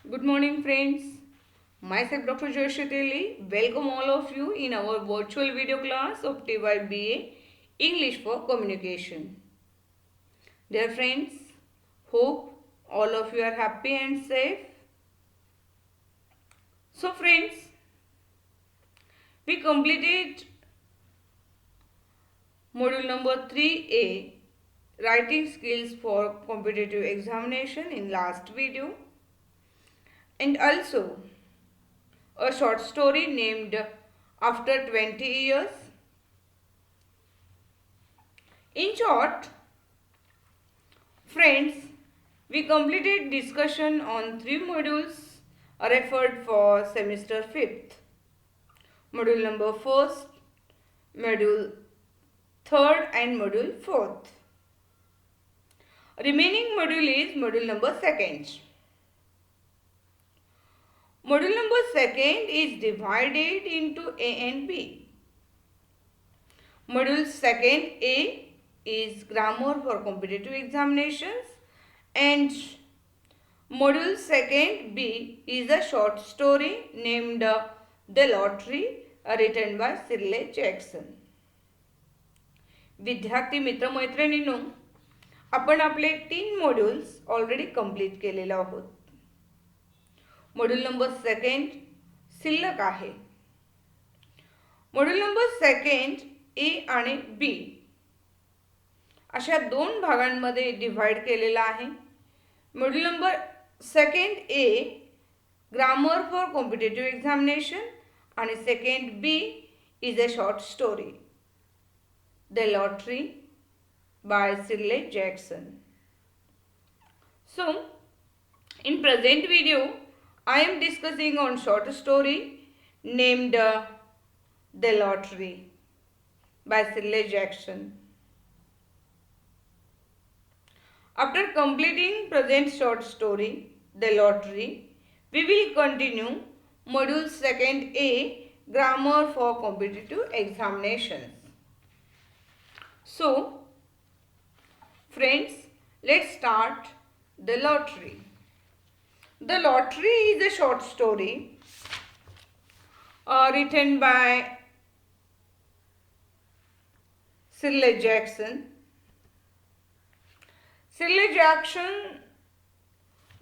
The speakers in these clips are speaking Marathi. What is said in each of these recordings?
Good morning, friends. Myself, Dr. Jayashri Teli. Welcome all of you in our virtual video class of TYBA English for Communication. Dear friends, hope all of you are happy and safe. So, friends, we completed module number 3A, writing skills for competitive examination in last video, and also a short story named After 20 Years. In short, friends, we completed discussion on 3 modules referred for semester 5th. Module number 1st, module 3rd and module 4th. Remaining module is module number 2nd. Module number 2nd is divided into A and B. Module 2nd A is grammar for competitive examinations and module 2nd B is a short story named The Lottery written by Shirley Jackson. विद्यार्थी मित्र मैत्रिणींनो, आपण आपले 3 मॉड्यूल्स ऑलरेडी कंप्लीट केलेले आहोत. मॉड्यूल नंबर 2nd शिल्लक आहे. मॉड्यूल नंबर 2nd ए आणि बी अशा 2 भागांमध्ये डिवाइड केलेला आहे. Module number 2nd A grammar for competitive examination आणि 2nd B is a short story the lottery by Shirley Jackson. So, in present video, I am discussing on short story named The Lottery by Shirley Jackson. After completing present short story, The Lottery, we will continue module 2nd A, Grammar for Competitive Examinations. So, friends, let's start The Lottery. The Lottery is a short story written by Shirley Jackson. Shirley Jackson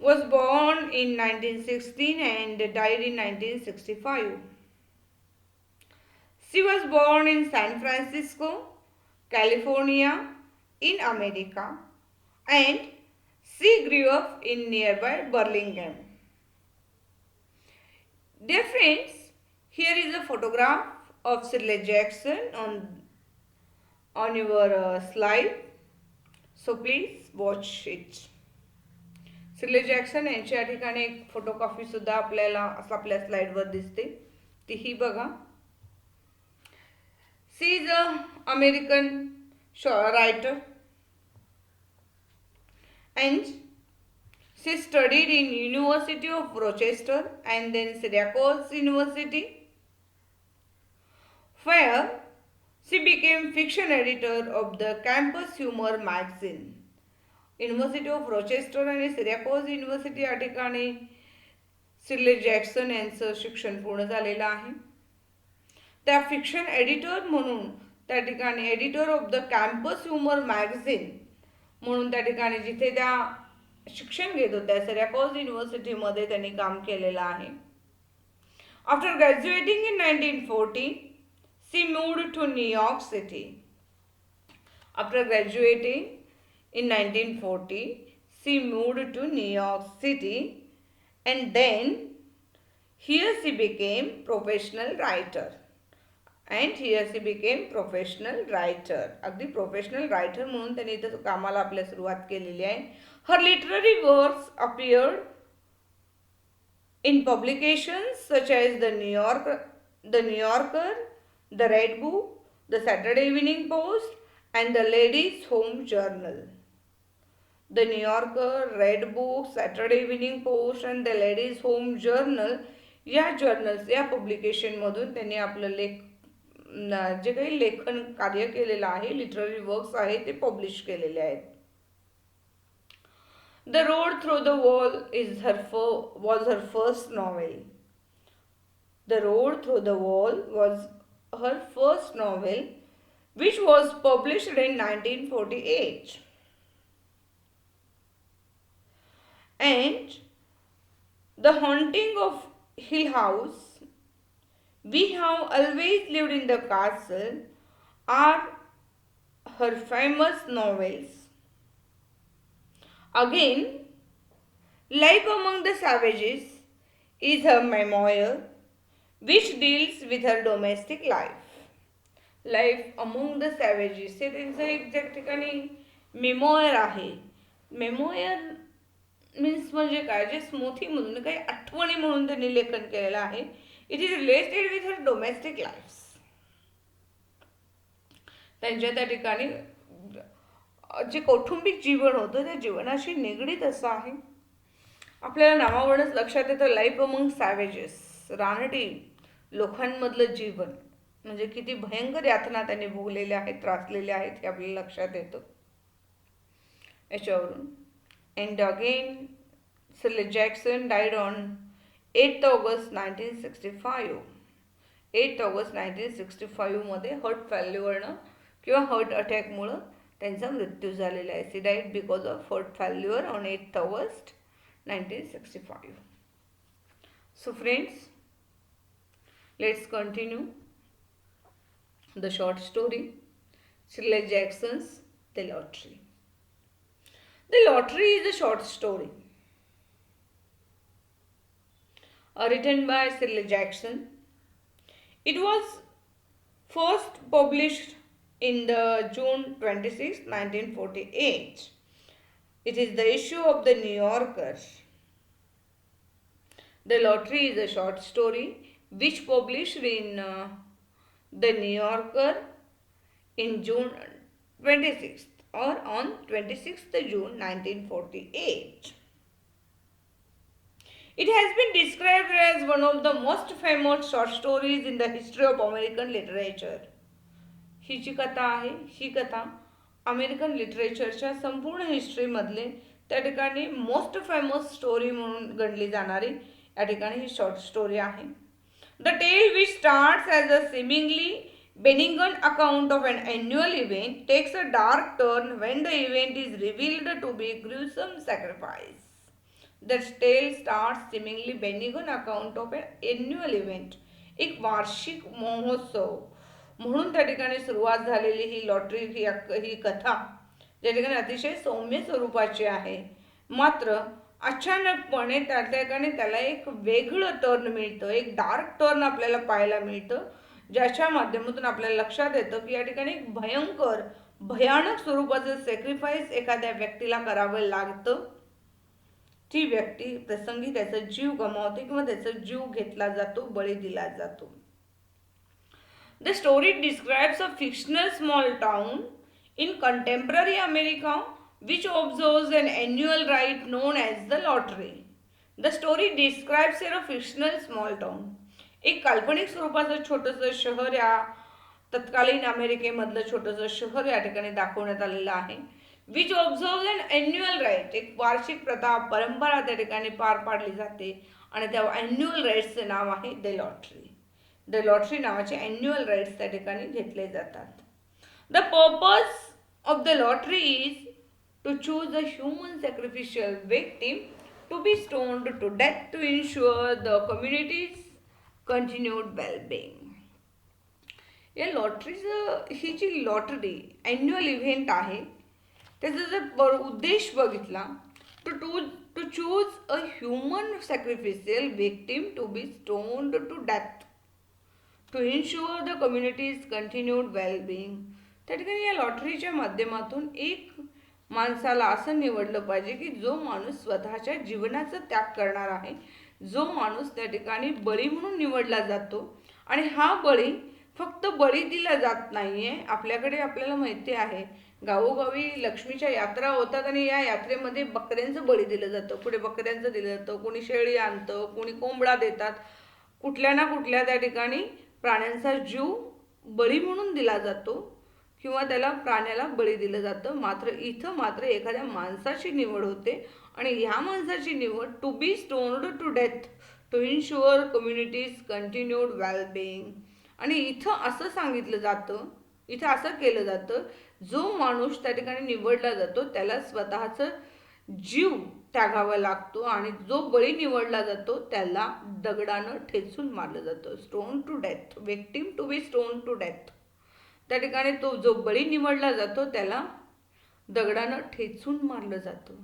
was born in 1916 and died in 1965. She was born in San Francisco, California, in America, and she grew up in nearby Birmingham. Dear friends, here is a photograph of Shirley Jackson on your slide. So please watch it. Shirley Jackson यांची या ठिकाणी एक फोटोकॉपी सुद्धा आपल्याला आपल्या स्लाइडवर दिसते. तीही बघा. She is an American writer and she studied in University of Rochester and then Syracuse University, where she became fiction editor of the campus humor magazine. University of Rochester आणि Syracuse University या ठिकाणी Shirley Jackson यांचं शिक्षण पूर्ण झालेलं आहे. त्या फिक्शन एडिटर म्हणून त्या ठिकाणी editor of the campus humour magazine म्हणून त्या ठिकाणी जिथे त्या शिक्षण घेत होत्या सिरॅक्यूज युनिव्हर्सिटीमध्ये त्यांनी काम केलेलं आहे. After graduating in 1940 she moved to New York City. After graduating in 1940 she moved to New York City and then here she became professional writer. And here she became professional writer. अगदी प्रोफेशनल रायटर म्हणून त्यांनी इथं कामाला आपल्या सुरुवात केलेली आहे. Her literary works appeared in publications such as the New Yorker, the Red Book, the Saturday Evening Post, and the Ladies' Home Journal. The New Yorker, Red Book, Saturday Evening Post, and the Ladies' Home Journal या जर्नल्स या पब्लिकेशनमधून त्यांनी आपलं जे काही लेखन कार्य केलेलं आहे, लिटररी वर्क्स आहे ते पब्लिश केलेले आहेत. The Road Through the Wall was her first novel. The Road Through the Wall was her first novel, which was published in 1948. And The Haunting of Hill House, We Have Always Lived in the Castle are her famous novels. Again, Life Among the Savages is her memoir which deals with her domestic life. Life among the savages हे त्यांचं एक ज्या ठिकाणी मेमोयर आहे. मेमोयर मीन्स म्हणजे काय, जे स्मृती म्हणून काही आठवणी म्हणून त्यांनी लेखन केलेलं आहे. It is related with her domestic life. त्यांच्या त्या ठिकाणी जे कौटुंबिक जीवन होतं त्या जीवनाशी निगडीत असं आहे. आपल्याला नावावरूनच लक्षात येतं लाईफ अमंग सॅवेजेस, रानटी लोकांमधलं जीवन म्हणजे किती भयंकर यातना त्यांनी भोगलेल्या आहेत, त्रासलेल्या आहेत हे आपल्याला लक्षात येतं याच्यावरून. And again Shirley Jackson died on 8 August 1965. 8 August 1965 मध्ये हार्ट फेल्युअरनं किंवा हार्ट अटॅकमुळं त्यांचा मृत्यू झालेला आहे. She died because of heart failure on 8 August 1965. So friends, let's continue the short story, Shirley Jackson's The Lottery. The Lottery is a short story written by Shirley Jackson. It was first published in the June 26, 1948. It is the issue of the New Yorker. The Lottery is a short story which published in the New Yorker in June 26th or on 26th June 1948. It has been described as one of the most famous short stories in the history of American literature. ही जी कथा आहे, ही कथा अमेरिकन लिटरेचरच्या संपूर्ण हिस्ट्रीमधले त्या ठिकाणी मोस्ट फेमस स्टोरी म्हणून गणली जाणारी या ठिकाणी ही शॉर्ट स्टोरी आहे. The tale, which starts as a seemingly benign account of an annual event, takes a dark turn when the event is revealed to be a gruesome sacrifice. The tale starts seemingly benign account of an annual event. एक वार्षिक महोत्सव म्हणून त्या ठिकाणी सुरुवात झालेली ही लॉटरी ही कथा ज्या ठिकाणी अतिशय सौम्य स्वरूपाची आहे. मात्र अचानकपणे त्या ठिकाणी त्याला एक वेगळं टर्न मिळतं, एक डार्क टर्न आपल्याला पाहायला मिळतं, ज्याच्या माध्यमातून आपल्याला लक्षात येतं की या ठिकाणी एक भयानक स्वरूपाचं सॅक्रिफाईस एखाद्या व्यक्तीला करावं लागतं. ती व्यक्ती प्रसंगी त्याचा जीव गमावते किंवा त्याचा जीव घेतला जातो, बळी दिला जातो. The story describes a fictional small town in contemporary America which observes an annual rite known as the lottery. The story describes a fictional small town. एक काल्पनिक स्वरूपाचं छोटंसं शहर या तत्कालीन अमेरिकेमधलं छोटंसं शहर या ठिकाणी दाखवण्यात आलेलं आहे. विच ऑब्झर्व्स अन एन्युअल राईट, एक वार्षिक प्रथा परंपरा त्या ठिकाणी पार पाडली जाते आणि त्या अॅन्युअल राईट्सचे नाव आहे द लॉटरी. द लॉटरी नावाचे अॅन्युअल राईट्स त्या ठिकाणी घेतले जातात. The purpose of the lottery is to choose a human sacrificial victim to be stoned to death to ensure the community's continued well-being. या लॉटरीचं ही जी लॉटरी ॲन्युअल इव्हेंट आहे त्याचा जर उद्देश बघितला to choose a human sacrificial victim to be stoned to death to ensure the communities continued wellbeing. त्या ठिकाणी या लॉटरीच्या माध्यमातून एक माणसाला असं निवडलं पाहिजे की जो माणूस स्वतःच्या जीवनाचा त्याग करणार आहे, जो माणूस त्या ठिकाणी बळी म्हणून निवडला जातो. आणि हा बळी फक्त बळी दिला जात नाहीये. आपल्याकडे आपल्याला माहिती आहे गावोगावी लक्ष्मीच्या यात्रा होतात आणि या यात्रेमध्ये बकऱ्यांचं बळी दिलं जातं. पुढे बकऱ्यांचं दिलं जातं, कोणी शेळी आणतं, कोणी कोंबडा देतात. कुठल्या ना कुठल्या त्या ठिकाणी प्राण्यांचा जीव बळी म्हणून दिला जातो किंवा त्याला प्राण्याला बळी दिलं जातं. मात्र इथं एखाद्या माणसाची निवड होते आणि ह्या माणसाची निवड to be stoned to death to ensure communities continued wellbeing. आणि इथं असं सांगितलं जातं, इथं असं केलं जातं, जो माणूस त्या ठिकाणी निवडला जातो त्याला स्वतःचं जीव त्यागावा लागतो आणि जो बळी निवडला जातो त्याला दगडानं ठेचून मारलं जातं. Stone to death, victim to be stone to death. त्या ठिकाणी तो जो बळी निवडला जातो त्याला दगडानं ठेचून मारलं जातं.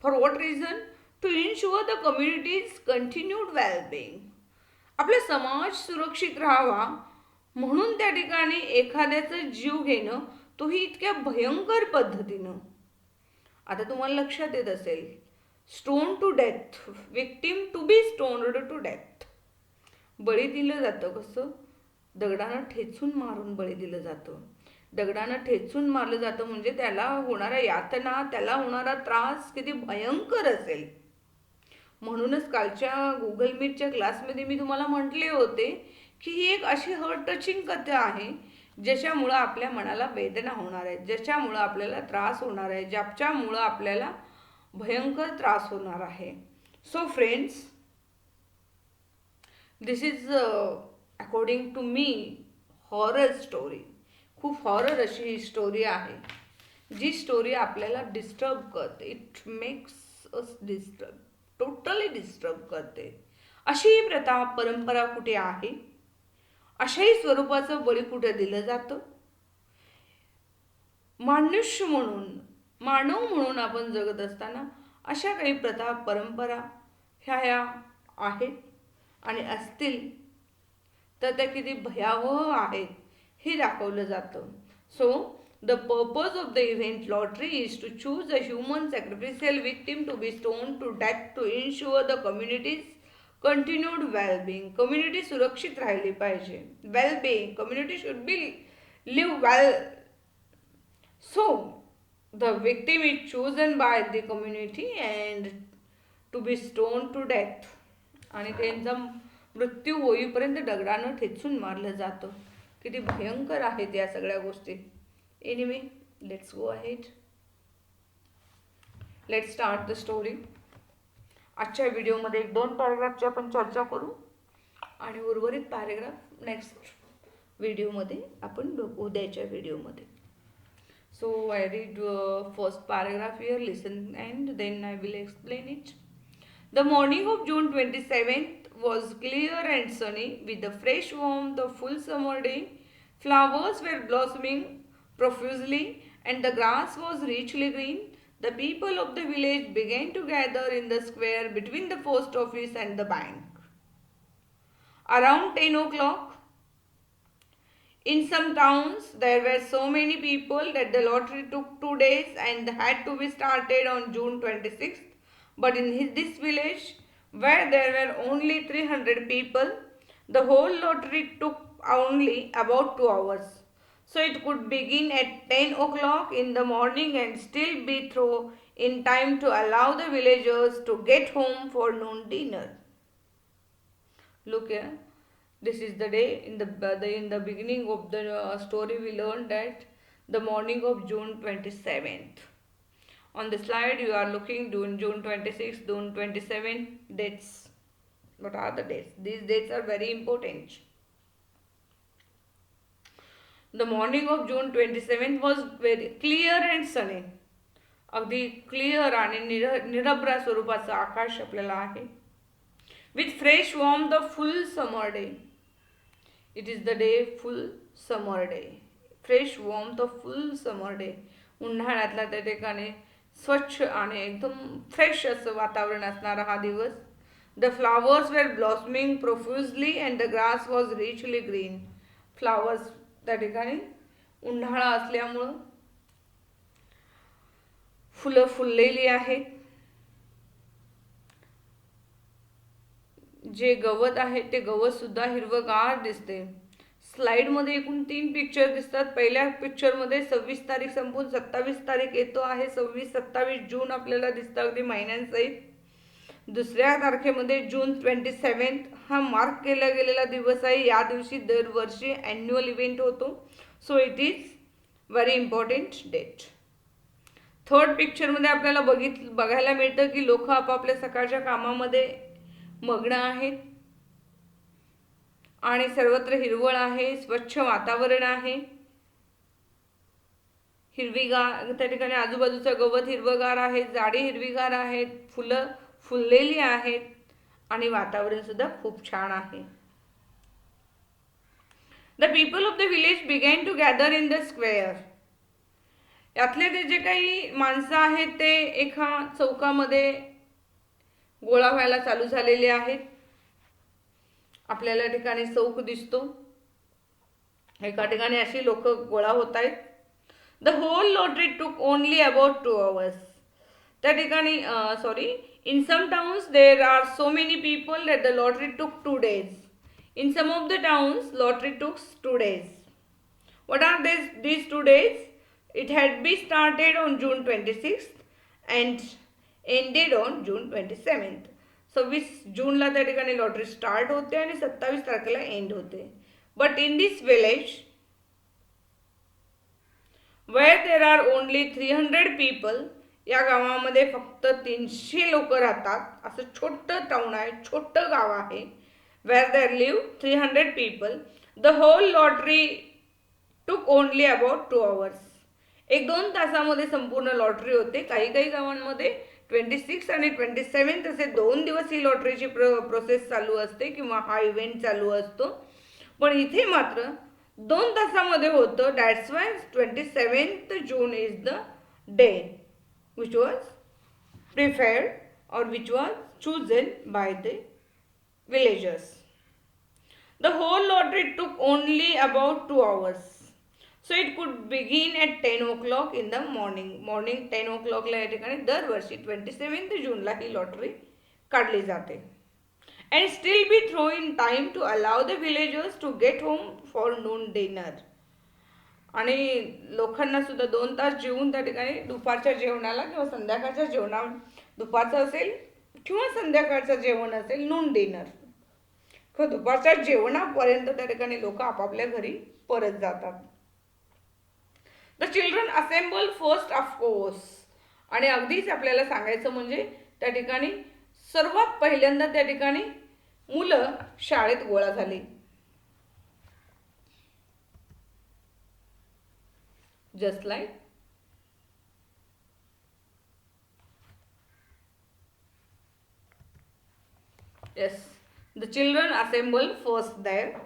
For what reason? To ensure the communities continued wellbeing. आपला समाज सुरक्षित राहावा म्हणून त्या ठिकाणी एखाद्याचा जीव घेणं, तोही इतक्या भयंकर पद्धतीनं. आता तुम्हाला लक्षात येत असेल, stone to death, victim to be stoned to death. बळी दिलं जातं कसं? दगडानं ठेचून मारून बळी दिलं जातं. दगडानं ठेचून मारलं जातं म्हणजे त्याला होणाऱ्या यातना, त्याला होणारा त्रास किती भयंकर असेल. म्हणूनच कालच्या गुगल मीटच्या क्लासमध्ये मी तुम्हाला म्हटले होते की ही एक अशी हार्ट टचिंग कथा आहे ज्याच्यामुळं आपल्या मनाला वेदना होणार आहे, ज्याच्यामुळं आपल्याला त्रास होणार आहे, ज्याच्यामुळं आपल्याला भयंकर त्रास होणार आहे. So friends, this is according to me horror story. खूप हॉरर अशी ही स्टोरी आहे, जी स्टोरी आपल्याला डिस्टर्ब करते. It makes us disturb, totally disturb करते. अशी ही प्रथा परंपरा कुठे आहे? अशाही स्वरूपाचं बळी कुठे दिलं जातं? मनुष्य म्हणून, मानव म्हणून आपण जगत असताना अशा काही प्रथा परंपरा ह्या आहेत आणि असतील तर त्या किती भयावह आहेत हे दाखवलं जातं. So the purpose of the event lottery is to choose a human sacrificial victim to be stone to death to ensure the communities continued wellbeing. Community सुरक्षित राहिली पाहिजे. Wellbeing, community should be live well. So, the victim is chosen by the community and to be stoned to death. आणि त्यांचा मृत्यू होईपर्यंत दगडानं ठेचून मारलं जातं. किती भयंकर आहेत या सगळ्या गोष्टी. Anyway, let's go ahead. Let's start the story. आजच्या व्हिडिओमध्ये 1-2 पॅराग्राफची आपण चर्चा करू आणि उर्वरित पॅराग्राफ नेक्स्ट व्हिडिओमध्ये आपण बघू, उद्याच्या व्हिडिओमध्ये. So I read first paragraph here, listen and then I will explain it. The morning of June 27th was clear and sunny with a fresh warmth of full summer day. Flowers were blossoming profusely and the grass was richly green. The people of the village began to gather in the square between the post office and the bank. Around 10 o'clock, in some towns, there were so many people that the lottery took 2 days and had to be started on June 26th. But in this village, where there were only 300 people, the whole lottery took only about 2 hours. So it could begin at 10 o'clock in the morning and still be through in time to allow the villagers to get home for noon dinner. Look here. This is the day in the beginning of the story we learned that the morning of June 27th. On the slide you are looking June 26th, June 27th dates. What are the dates? These dates are very important. The morning of June 27th was very clear and sunny. अगदी क्लिअर आणि निरभ्र स्वरूपाचं आकाश आपल्याला आहे. With fresh warmth of full summer day. It is the day full summer day. Fresh warmth of full summer day. उन्हाळ्यातला त्या ठिकाणी स्वच्छ आणि एकदम फ्रेश असं वातावरण असणारा हा दिवस. The flowers were blossoming profusely and the grass was richly green. Flowers त्या ठिकाणी उन्हाळा असल्यामुळं फुलं फुललेली आहेत. जे गवत आहे ते गवत सुद्धा हिरवगार दिसते. स्लाइड मध्ये एकूण 3 पिक्चर दिसतात. पहिल्या पिक्चर मध्ये 26 तारीख संपून 27 तारीख येतो आहे. 26-27 जून आपल्याला दिसतं अगदी महिन्यांसहित. दुसऱ्या तारखेमध्ये जून 27 हा मार्क केला गेलेला दिवस आहे. या दिवशी दरवर्षी ॲन्युअल इव्हेंट होतो. So it is very important date. Third पिक्चरमध्ये आपल्याला बघायला मिळतं की लोक आपापल्या सकाळच्या कामामध्ये मग्न आहेत आणि सर्वत्र हिरवळ आहे, स्वच्छ वातावरण आहे, हिरवीगार, त्या ठिकाणी आजूबाजूचं गवत हिरवगार आहे, झाडे हिरवीगार आहेत, फुलं फुललेली आहेत आणि वातावरण सुद्धा खूप छान आहे. The people of the village began to gather in the square. यातले ते जे काही माणसं आहेत ते एका चौकामध्ये गोळा व्हायला चालू झालेले आहेत. आपल्याला ठिकाणी चौक दिसतो, एका ठिकाणी अशी लोक गोळा होत आहेत. द होल लॉटरी टूक ओनली अबाउट 2 hours. त्या ठिकाणी in some towns there are so many people that the lottery took 2 days. In some of the towns lottery took 2 days. What are these 2 days? It had been started on June 26th and ended on June 27th. 26 जूनला त्या ठिकाणी लॉटरी स्टार्ट होते आणि 27 तारखेला एंड होते. But in this village where there are only 300 people, या गावामध्ये फक्त 300 लोक राहतात. असं छोटं टाउन आहे, छोटं गाव आहे. where there live 300 people, the whole lottery took only about 2 hours. 1-2 तासामध्ये संपूर्ण लॉटरी होते. काही काही गावांमध्ये 26 आणि 27 असे 2 दिवस ही लॉटरीची प्रोसेस चालू असते किंवा हा इव्हेंट चालू असतो. पण इथे मात्र 2 तासामध्ये होतं. That's why 27th June is the day which was preferred or which was chosen by the villagers. The whole lottery took only about 2 hours. So it could begin at 10 o'clock in the morning. Morning 10 o'clock ला या ठिकाणी दरवर्षी 27th जूनला ही लॉटरी काढली जाते. And still be through in time to allow the villagers to get home for noon dinner. आणि लोकांना सुद्धा 2 तास जेवून त्या ठिकाणी दुपारच्या जेवणाला किंवा संध्याकाळच्या जेवणाला, दुपारचं असेल किंवा संध्याकाळचं जेवण असेल, नून डिनर किंवा दुपारच्या जेवणापर्यंत त्या ठिकाणी लोक आपापल्या घरी परत जातात. The children assemble first of course. आणि अगदीच आपल्याला सांगायचं म्हणजे त्या ठिकाणी सर्वात पहिल्यांदा त्या ठिकाणी मुलं शाळेत गोळा झाली. just like yes, the children assembled first there.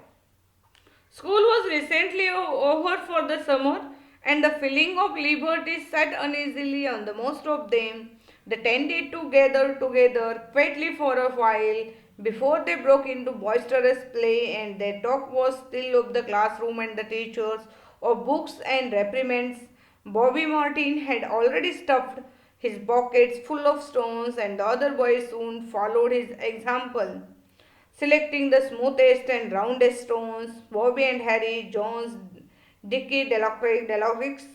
School was recently over for the summer and the feeling of liberty sat uneasily on the most of them. They tended to gather together quietly for a while before they broke into boisterous play, and their talk was still of the classroom and the teachers, of books and reprimands. Bobby Martin had already stuffed his pockets full of stones, and the other boys soon followed his example, selecting the smoothest and roundest stones. Bobby and Harry, Jones, Dickie Delacroix,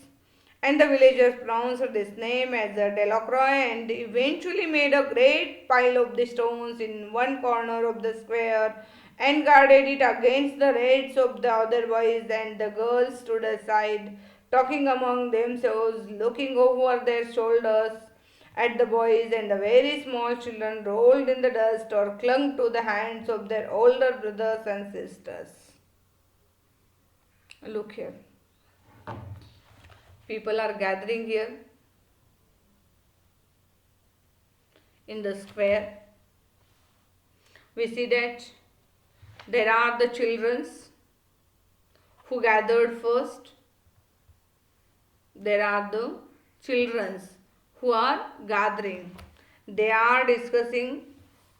and the villagers pronounced this name as Delacroix and eventually made a great pile of the stones in one corner of the square and guarded it against the raids of the other boys, and the girls stood aside, talking among themselves, looking over their shoulders at the boys, and the very small children rolled in the dust or clung to the hands of their older brothers and sisters. Look here. People are gathering here in the square. We see that there are the children who gathered first. There are the children who are gathering. They are discussing.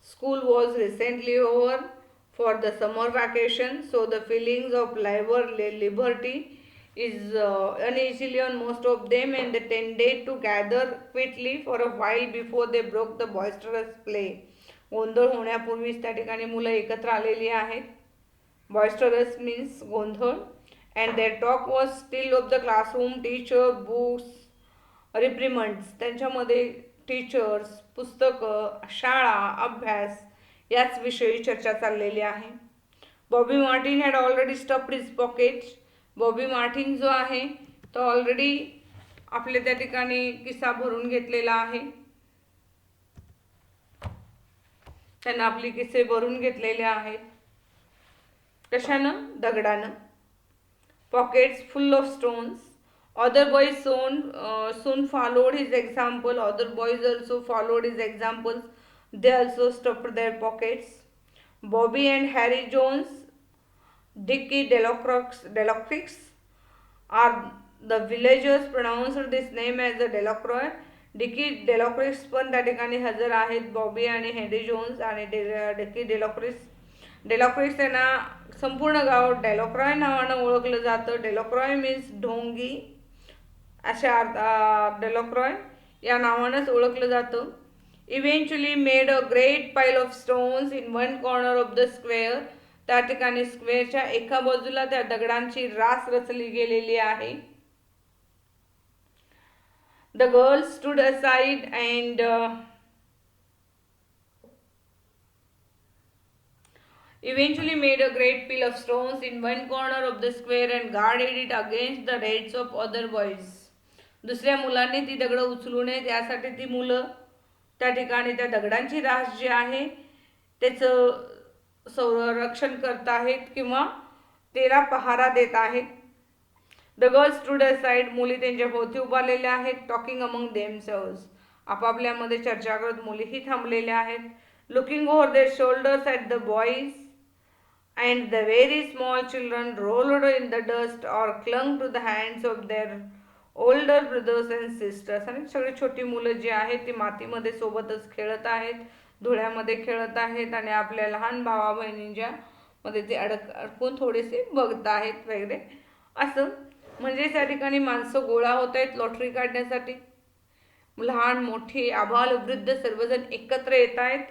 School was recently over for the summer vacation, so the feelings of liberty is uneasily on most of them, and they tended to gather quickly for a while before they broke the boisterous play. गोंधळ होण्यापूर्वीच त्या ठिकाणी मुलं एकत्र आलेली आहेत. Boisterous means गोंधळ. And their talk was still of the classroom, teacher, books, reprimands. त्यांच्यामध्ये टीचर्स, पुस्तकं, शाळा, अभ्यास याच विषयी चर्चा चाललेली आहे. Bobby Martin had already stuffed his pocket. Bobby Martin जो आहे तो ऑलरेडी आपले त्या ठिकाणी किस्सा भरून घेतलेला आहे. त्यांना आपले किस्से भरून घेतलेले आहेत. कशानं? दगडानं. Pockets full of stones. Other boys soon followed his example. Other boys also followed his examples. They also stuffed their pockets. Bobby and Harry Jones, Dickie Delacroix are the villagers pronounced this name as the Delacroix. Dickie Delacroix पण त्या ठिकाणी हजर आहेत. बॉबी आणि हेनरी जोन्स आणि डिकी डेलॉक्रिस त्यांना संपूर्ण गाव डेलॉक्रॉय नावानं ओळखलं जातं. डेलॉक्रॉय मीन्स ढोंगी अशा डेलॉक्रॉय या नावानंच ओळखलं जातं. इव्हेंच्युअली मेड अ ग्रेट पाईल of stones in one corner of the square. त्या ठिकाणी स्क्वेअरच्या एका बाजूला त्या दगडांची रास रचली गेलेली आहे. The girls stood aside and eventually made a great pile of stones in one corner of the square and guarded it against the raids of other boys. दुसऱ्या मुलांनी ती दगड उचलू नये यासाठी ती मुलं त्या ठिकाणी त्या दगडांची रास जी आहे त्याचं संरक्षण करत आहेत किंवा त्याला पहारा देत आहेत. The girls stood aside. मुली त्यांच्या भोवती उभारलेल्या आहेत. Talking among themselves. आपापल्यामध्ये चर्चा करत मुलीही थांबलेल्या आहेत. Looking over their shoulders at the boys and the very small children rolled in the dust or clung to the hands of their older brothers and sisters. आणि सगळी छोटी मुलं जी आहेत ती मातीमध्ये सोबतच खेळत आहेत, धुळ्यामध्ये खेळत आहेत आणि आपल्या लहान भावा बहिणींच्या मध्ये ते अडकून थोडेसे बघत आहेत वगैरे असं. म्हणजे त्या ठिकाणी माणसं गोळा होत आहेत लॉटरी काढण्यासाठी. लहान मोठी आबाल वृद्ध सर्वजण एकत्र येत आहेत.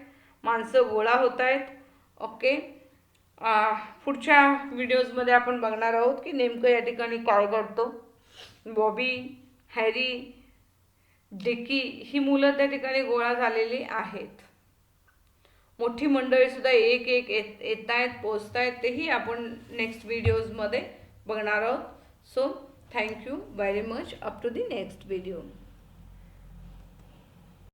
माणसं गोळा होत आहेत. ओके. पुढच्या व्हिडिओजमध्ये आपण बघणार आहोत की नेमकं या ठिकाणी काय घडतं. बॉबी, हॅरी, डिकी ही मुलं त्या ठिकाणी गोळा झालेली आहेत. मोठी मंडळी सुद्धा एक एक येत आहेत, पोचत आहेत. तेही आपण नेक्स्ट व्हिडिओजमध्ये बघणार आहोत. So thank you very much. Up to the next video.